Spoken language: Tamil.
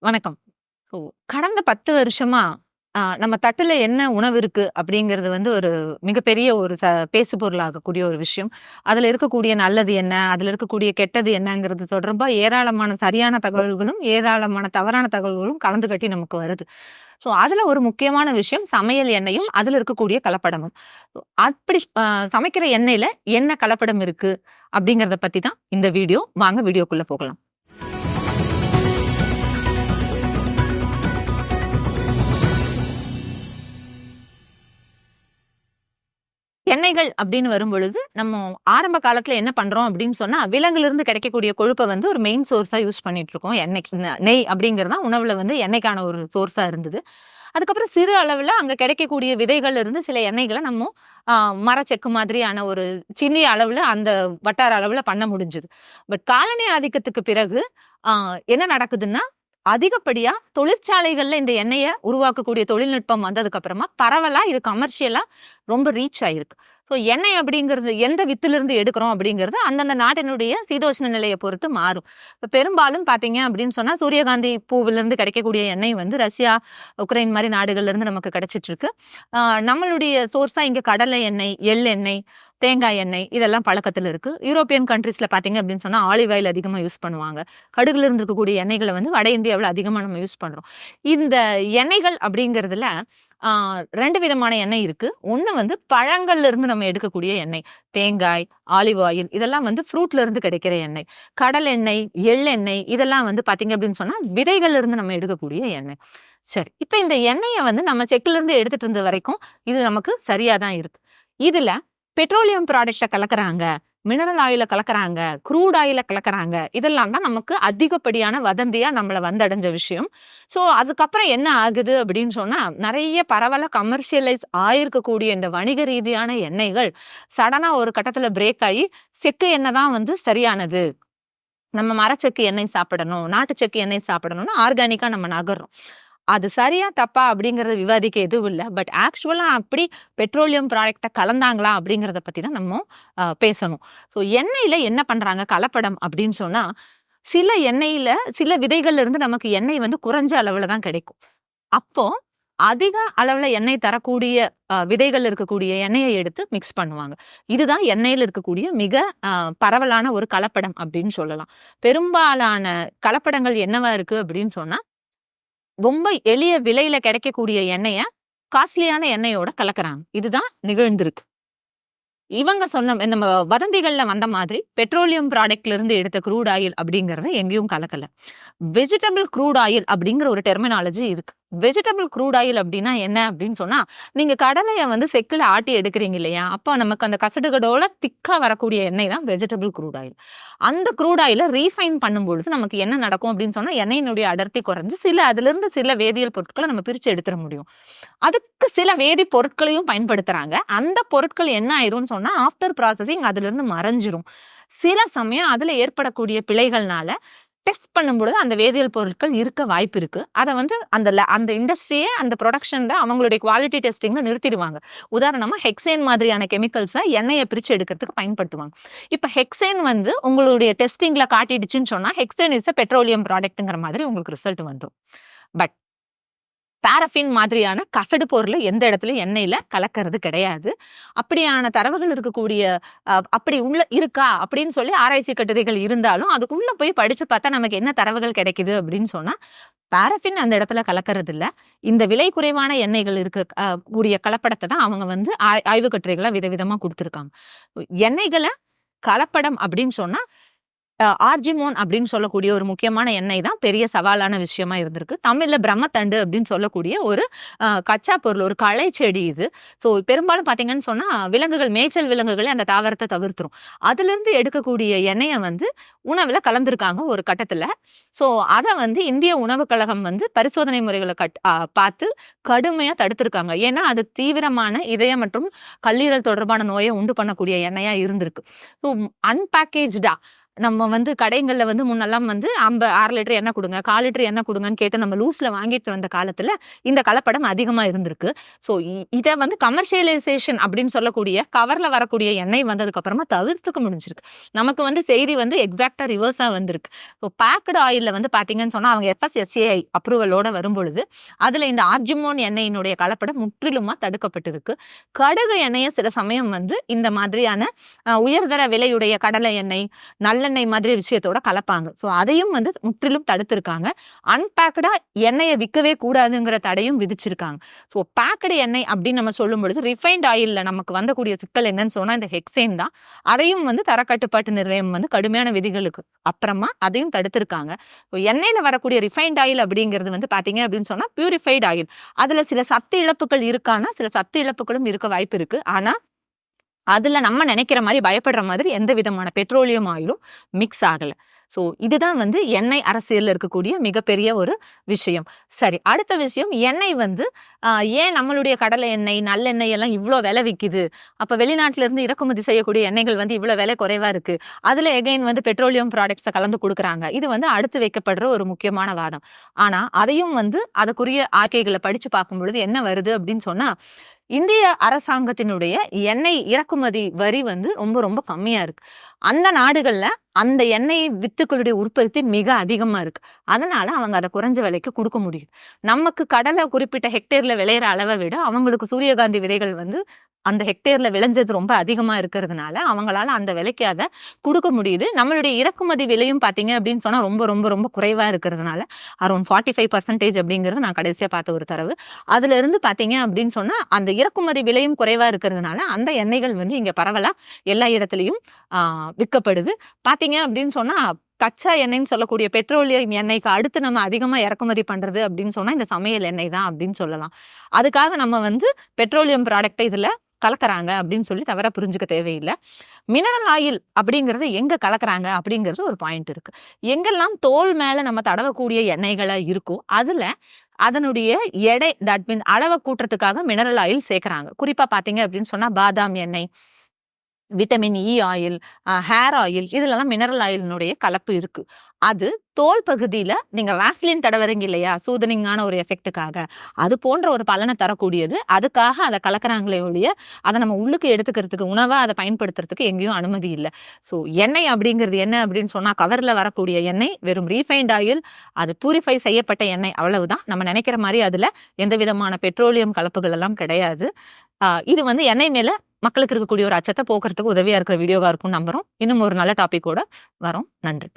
வணக்கம். ஸோ கடந்த 10 வருஷமா நம்ம தட்டுல என்ன உணவு இருக்கு அப்படிங்கிறது வந்து ஒரு மிகப்பெரிய ஒரு பேசு பொருளாகக்கூடிய ஒரு விஷயம். அதுல இருக்கக்கூடிய நல்லது என்ன? அதுல இருக்கக்கூடிய கெட்டது என்னங்கிறது தொடர்பா ஏராளமான சரியான தகவல்களும், ஏராளமான தவறான தகவல்களும் கலந்து கட்டி நமக்கு வருது. ஸோ அதுல ஒரு முக்கியமான விஷயம் சமையல் எண்ணெயும், அதுல இருக்கக்கூடிய கலப்படமும். அப்படி சமைக்கிற எண்ணெயில என்ன கலப்படம் இருக்கு? அப்படிங்கிறத பத்தி தான் இந்த வீடியோ. வாங்க வீடியோக்குள்ள போகலாம். எண்ணெய்கள் அப்படின்னு வரும்பொழுது, நம்ம ஆரம்ப காலத்துல என்ன பண்றோம் அப்படின்னு சொன்னா, விலங்குலிருந்து கிடைக்கக்கூடிய கொழுப்ப வந்து ஒரு மெயின் சோர்ஸா யூஸ் பண்ணிட்டு இருக்கோம். எண்ணெய்க்கு நெய் அப்படிங்கிறது தான் உணவுல வந்து எண்ணெய்க்கான ஒரு சோர்ஸா இருந்தது. அதுக்கப்புறம் சிறு அளவுல அங்க கிடைக்கக்கூடிய விதைகள்ல இருந்து சில எண்ணெய்கள நம்ம மரச்செக்கு மாதிரியான ஒரு சிறிய அளவுல அந்த வட்டார அளவுல பண்ண முடிஞ்சது. பட் காலனி ஆதிக்கத்துக்கு பிறகு ஆ என்ன நடக்குதுன்னா, அதிகப்படியா தொழிற்சாலைகள்ல இந்த எண்ணெய உருவாக்கக்கூடிய தொழில்நுட்பம் வந்ததுக்கு அப்புறமா பரவலா இது கமர்ஷியலா ரொம்ப ரீச் ஆயிருக்கு. ஸோ எண்ணெய் அப்படிங்கிறது எந்த வித்திலிருந்து எடுக்கிறோம் அப்படிங்கிறது அந்தந்த நாட்டினுடைய சீதோஷ்ண நிலையை பொறுத்து மாறும். இப்போ பெரும்பாலும் பார்த்தீங்க அப்படின்னு சொன்னா சூரியகாந்தி பூவிலிருந்து கிடைக்கக்கூடிய எண்ணெய் வந்து ரஷ்யா, உக்ரைன் மாதிரி நாடுகள்ல இருந்து நமக்கு கிடைச்சிட்டு இருக்கு. நம்மளுடைய சோர்ஸா இங்க கடலை எண்ணெய், எள்ளெண்ணெய், தேங்காய் எண்ணெய் இதெல்லாம் பழக்கத்தில் இருக்கு. யூரோப்பியன் கண்ட்ரீஸ்ல பார்த்தீங்க அப்படின்னு சொன்னா ஆலிவ் ஆயில் அதிகமாக யூஸ் பண்ணுவாங்க. கடுகுல இருந்து இருக்கக்கூடிய எண்ணெய்களை வந்து வட இந்தியாவில் அதிகமாக நம்ம யூஸ் பண்றோம். இந்த எண்ணெய்கள் அப்படிங்கிறதுல 2 விதமான எண்ணெய் இருக்கு. ஒண்ணு வந்து பழங்கள்ல இருந்து நம்ம எடுக்கக்கூடிய எண்ணெய். தேங்காய், ஆலிவ் ஆயில் இதெல்லாம் வந்து ஃப்ரூட்ல இருந்து கிடைக்கிற எண்ணெய். கடல் எண்ணெய், எள்ளெண்ணெய் இதெல்லாம் வந்து பார்த்தீங்க அப்படின்னு சொன்னா விதைகள்ல இருந்து நம்ம எடுக்கக்கூடிய எண்ணெய். சரி. இப்ப இந்த எண்ணெய வந்து நம்ம செக்குல இருந்து எடுத்துட்டு இருந்த வரைக்கும் இது நமக்கு சரியா தான் இருக்கு. இதுல பெட்ரோலியம் ப்ராடக்ட்ட கலக்குறாங்க, மினரல் ஆயில கலக்குறாங்க, க்ரூட் ஆயில கலக்குறாங்க. இதெல்லாம் தான் நமக்கு அதிகப்படியான வதந்தியா நம்மள வந்தடைஞ்ச விஷயம். ஸோ அதுக்கப்புறம் என்ன ஆகுது அப்படின்னு சொன்னா, நெறைய பரவலா கமர்ஷியலைஸ் ஆயிருக்கக்கூடிய இந்த வணிக ரீதியான எண்ணெய்கள் சடனா ஒரு கட்டத்துல பிரேக் ஆயி, செக்கு எண்ணெய் தான் வந்து சரியானது. நம்ம மரச்செக்கு எண்ணெய் சாப்பிடணும், நாட்டு செக்கு எண்ணெய் சாப்பிடணும்னு ஆர்கானிக்கா நம்ம நகர்றோம். அது சரியா தப்பா அப்படிங்கறத விவாதிக்க எதுவும் இல்ல. பட் ஆக்சுவலா அப்படி பெட்ரோலியம் ப்ராடக்ட்ட கலந்தாங்களா அப்படிங்கறத பத்தி தான் நம்ம பேசணும். ஸோ எண்ணெயில என்ன பண்றாங்க கலப்படம் அப்படின்னு சொன்னா, சில எண்ணெயில சில விதைகள்ல இருந்து நமக்கு எண்ணெய் வந்து குறைஞ்ச அளவுல தான் கிடைக்கும். அப்போ அதிக அளவுல எண்ணெய் தரக்கூடிய விதைகள் இருக்கக்கூடிய எண்ணெயை எடுத்து மிக்ஸ் பண்ணுவாங்க. இதுதான் எண்ணெயில இருக்கக்கூடிய மிக பரவலான ஒரு கலப்படம் அப்படின்னு சொல்லலாம். பெரும்பாலான கலப்படங்கள் என்னவா இருக்கு அப்படின்னு சொன்னா, ரொம்ப எளிய விலையில கிடைக்கக்கூடிய எண்ணெய காஸ்ட்லியான எண்ணெயோட கலக்குறாங்க. இதுதான் நிகழ்ந்திருக்கு. இவங்க சொன்ன நம்ம வதந்திகள்ல வந்த மாதிரி பெட்ரோலியம் ப்ராடக்ட்ல இருந்து எடுத்த க்ரூட் ஆயில் அப்படிங்கறத எங்கேயும் கலக்கல. வெஜிடபிள் க்ரூட் ஆயில் அப்படிங்கிற ஒரு டெர்மினாலஜி இருக்கு. வெஜிடபிள் க்ரூட் ஆயில் அப்படின்னா என்ன அப்படின்னு சொன்னா, நீங்க கடலைய வந்து செக்குல ஆட்டி எடுக்கிறீங்க இல்லையா, அப்ப நமக்கு அந்த கசடுகளோட திக்கா வரக்கூடிய எண்ணெய் தான் வெஜிடபிள் க்ரூட் ஆயில். அந்த க்ரூட் ஆயில ரீஃபைன் பண்ணும்பொழுது நமக்கு என்ன நடக்கும் அப்படின்னு சொன்னா, எண்ணெயினுடைய அடர்த்தி குறைஞ்சு அதுல இருந்து சில வேதியியல் பொருட்களை நம்ம பிரிச்சு எடுத்துட முடியும். அதுக்கு சில வேதி பொருட்களையும் பயன்படுத்துறாங்க. அந்த பொருட்கள் என்ன ஆயிரும்னு சொன்னா, ஆஃப்டர் ப்ராசஸிங் அதுல இருந்து மறைஞ்சிரும். சில சமயம் அதுல ஏற்படக்கூடிய பிழைகள்னால டெஸ்ட் பண்ணும்பொழுது அந்த வேதியியல் பொருட்கள் இருக்க வாய்ப்பு இருக்கு. அதை வந்து அந்த இண்டஸ்ட்ரியே அந்த ப்ரொடக்ஷன்ல அவங்களுடைய குவாலிட்டி டெஸ்டிங்ல நிறுத்திடுவாங்க. உதாரணமா ஹெக்சேன் மாதிரியான கெமிக்கல்ஸை எண்ணெயை பிரிச்சு எடுக்கிறதுக்கு பயன்படுத்துவாங்க. இப்ப ஹெக்சேன் வந்து உங்களுடைய டெஸ்டிங்ல காட்டிடுச்சுன்னு சொன்னா, ஹெக்சேன் இஸ் பெட்ரோலியம் ப்ராடக்ட்ங்கிற மாதிரி உங்களுக்கு ரிசல்ட் வந்துடும். பட் பாரஃபின் மாதிரியான கசடு பொருளை எந்த இடத்துலயும் எண்ணெயில கலக்கிறது கிடையாது. அப்படியான தரவுகள் இருக்கக்கூடிய அப்படி உள்ள இருக்கா அப்படின்னு சொல்லி ஆராய்ச்சி கட்டுரைகள் இருந்தாலும் அதுக்குள்ள போய் படிச்சு பார்த்தா நமக்கு என்ன தரவுகள் கிடைக்குது அப்படின்னு சொன்னா, பாரஃபின் அந்த இடத்துல கலக்கிறது இல்ல. இந்த விலை குறைவான எண்ணெய்கள் இருக்க கூடிய கலப்படத்தை தான் அவங்க வந்து ஆய்வு கட்டுரைகளை விதவிதமா கொடுத்துருக்காங்க. எண்ணெய்களை கலப்படம் அப்படின்னு சொன்னா ஆர்ஜிமோன் அப்படின்னு சொல்லக்கூடிய ஒரு முக்கியமான எண்ணெய் தான் பெரிய சவாலான விஷயமா இருந்திருக்கு. தமிழ்ல பிரம்மத்தண்டு அப்படின்னு சொல்லக்கூடிய ஒரு கச்சா பொருள், ஒரு களை செடி இது. ஸோ பெரும்பாலும் பார்த்தீங்கன்னு சொன்னா விலங்குகள், மேய்ச்சல் விலங்குகளே அந்த தாவரத்தை தவிர்த்துரும். அதுல இருந்து எடுக்கக்கூடிய எண்ணெயை வந்து உணவுல கலந்துருக்காங்க ஒரு கட்டத்துல. ஸோ அதை வந்து இந்திய உணவுக் கழகம் வந்து பரிசோதனை முறைகளை பார்த்து கடுமையா தடுத்திருக்காங்க. ஏன்னா அது தீவிரமான இதயம் மற்றும் கல்லீரல் தொடர்பான நோயை உண்டு பண்ணக்கூடிய எண்ணெயா இருந்திருக்கு. ஸோ அன்பேக்கேஜ்டா நம்ம வந்து கடைகள்ல வந்து முன்னெல்லாம் வந்து 6 லிட்டர் எண்ணெய் கொடுங்க, 1/4 லிட்டர் எண்ணெய் கொடுங்கன்னு கேட்டு நம்ம லூஸ்ல வாங்கிட்டு வந்த காலத்துல இந்த கலப்படம் அதிகமா இருந்திருக்கு. ஸோ இதை வந்து கமர்ஷியலைசேஷன் அப்படின்னு சொல்லக்கூடிய கவர்ல வரக்கூடிய எண்ணெய் வந்ததுக்கு அப்புறமா தவிர்த்துக்க முடிஞ்சிருக்கு. நமக்கு வந்து செய்தி வந்து எக்ஸாக்டா ரிவர்ஸா வந்திருக்கு. ஸோ பேக்கடு ஆயில்ல வந்து பாத்தீங்கன்னு சொன்னா அவங்க FSSAI அப்ரூவலோட வரும்பொழுது அதுல இந்த ஆர்ஜிமோன் எண்ணெயினுடைய கலப்படம் முற்றிலுமா தடுக்கப்பட்டிருக்கு. கடுகு எண்ணெயை சில சமயம் வந்து இந்த மாதிரியான உயர்தர விலையுடைய கடலை எண்ணெய், நல்லெண்ணெய் மாதிரி விஷயத்தோட கலப்பாங்க. ஸோ அதையும் வந்து முற்றிலும் தடுத்திருக்காங்க. அன்பேக்கடா எண்ணெயை விற்கவே கூடாதுங்கிற தடையும் விதிச்சிருக்காங்க. ஸோ பேக்கடு எண்ணெய் அப்படின்னு நம்ம சொல்லும் பொழுது ரிஃபைண்ட் ஆயில்ல நமக்கு வந்தக்கூடிய சிக்கல் என்னன்னு சொன்னா இந்த ஹெக்சேன் தான். அதையும் வந்து தரக்கட்டுப்பாட்டு நிலையம் வந்து கடுமையான விதிகளுக்கு அப்புறமா அதையும் தடுத்திருக்காங்க. எண்ணெயில வரக்கூடிய ரிஃபைண்ட் ஆயில் அப்படிங்கிறது வந்து பாத்தீங்க அப்படின்னு சொன்னா பியூரிஃபைட் ஆயில். அதுல சில சத்து இழப்புகள் இருக்கானா, சில சத்து இழப்புகளும் இருக்க வாய்ப்பு இருக்கு. ஆனா அதுல நம்ம நினைக்கிற மாதிரி பயப்படுற மாதிரி எந்த விதமான பெட்ரோலியம் ஆயிலும் மிக்ஸ் ஆகல. ஸோ இதுதான் வந்து எண்ணெய் அரசியல்ல இருக்கக்கூடிய மிகப்பெரிய ஒரு விஷயம். சரி, அடுத்த விஷயம், எண்ணெய் வந்து ஏன் நம்மளுடைய கடலை எண்ணெய், நல்லெண்ணெய் எல்லாம் இவ்வளோ விலை விற்கிது? அப்போ வெளிநாட்டில இருந்து இறக்குமதி செய்யக்கூடிய எண்ணெய்கள் வந்து இவ்வளோ விலை குறைவா இருக்கு, அதுல எகைன் வந்து பெட்ரோலியம் ப்ராடக்ட்ஸை கலந்து கொடுக்குறாங்க. இது வந்து அடுத்து வைக்கப்படுற ஒரு முக்கியமான வாதம். ஆனா அதையும் வந்து அதுக்குரிய ஆக்கைகளை படிச்சு பார்க்கும் பொழுது என்ன வருது அப்படின்னு சொன்னா, இந்திய அரசாங்கத்தினுடைய எண்ணெய் இறக்குமதி வரி வந்து ரொம்ப ரொம்ப கம்மியா இருக்கு. அந்த நாடுகள்ல அந்த எண்ணெய் வித்துக்களுடைய உற்பத்தி மிக அதிகமா இருக்கு. அதனால அவங்க அதை குறைஞ்ச விலைக்கு கொடுக்க முடியும். நமக்கு கடலை குறிப்பிட்ட ஹெக்டேர்ல விளையிற அளவை விட அவங்களுக்கு சூரியகாந்தி விதைகள் வந்து அந்த ஹெக்டேர்ல விளைஞ்சது ரொம்ப அதிகமா இருக்கிறதுனால அவங்களால அந்த விலைக்கு அதை கொடுக்க முடியுது. நம்மளுடைய இறக்குமதி விலையும் பாத்தீங்க அப்படின்னு சொன்னா ரொம்ப ரொம்ப ரொம்ப குறைவா இருக்கிறதுனால அரௌண்ட் 45% அப்படிங்கிறது நான் கடைசியா பார்த்த ஒரு தரவு. அதுல இருந்து பாத்தீங்க அப்படின்னு சொன்னா அந்த இறக்குமதி விலையும் குறைவா இருக்கிறதுனால அந்த எண்ணெய்கள் வந்து இங்க பரவலா எல்லா இடத்துலயும் விற்கப்படுது. பாத்தீங்க அப்படின்னு சொன்னா கச்சா எண்ணெய்ன்னு சொல்லக்கூடிய பெட்ரோலியம் எண்ணெய்க்கு அடுத்து நம்ம அதிகமா இறக்குமதி பண்றது அப்படின்னு சொன்னா இந்த சமையல் எண்ணெய் தான் அப்படின்னு சொல்லலாம். அதுக்காக நம்ம வந்து பெட்ரோலியம் ப்ராடக்டை இதுல கலக்குறாங்க அப்படின்னு சொல்லி தவறா புரிஞ்சுக்க தேவையில்லை. மினரல் ஆயில் அப்படிங்கிறது எங்க கலக்குறாங்க அப்படிங்கிறது ஒரு பாயிண்ட் இருக்கு. எங்கெல்லாம் தோல் மேல நம்ம தடவக்கூடிய எண்ணெய்களா இருக்கோ அதுல அதனுடைய எடை தட் மீன் அளவை கூட்டுறதுக்காக மினரல் ஆயில் சேர்க்கறாங்க. குறிப்பா பாத்தீங்க அப்படின்னு சொன்னா பாதாம் எண்ணெய், vitamin E oil, hair oil, இதுலலாம் மினரல் ஆயிலினுடைய கலப்பு இருக்கு. அது தோல் பகுதியில நீங்க வேஸ்லின் தடவறீங்க இல்லையா, சூதனிங்கான ஒரு எஃபெக்டுக்காக, அது போன்ற ஒரு பலனை தரக்கூடியது. அதுக்காக அதை கலக்குறாங்களே ஒழிய அதை நம்ம உள்ளுக்கு எடுத்துக்கிறதுக்கு, உணவா அதை பயன்படுத்துறதுக்கு எங்கேயும் அனுமதி இல்லை. ஸோ எண்ணெய் அப்படிங்கிறது என்ன அப்படின்னு சொன்னா கவர்ல வரக்கூடிய எண்ணெய் வெறும் ரீஃபைண்ட் ஆயில், அது பியூரிஃபை செய்யப்பட்ட எண்ணெய், அவ்வளவுதான். நம்ம நினைக்கிற மாதிரி அதுல எந்த விதமான பெட்ரோலியம் கலப்புகள் எல்லாம் கிடையாது. இது வந்து எண்ணெய் மேல மக்களுக்கு இருக்கக்கூடிய ஒரு அச்சத்தை போக்குறதுக்கு உதவியா இருக்கிற வீடியோவா இருக்கும்னு நம்புறோம். இன்னும் ஒரு நல்ல டாபிக்கோட வரோம். நன்றி.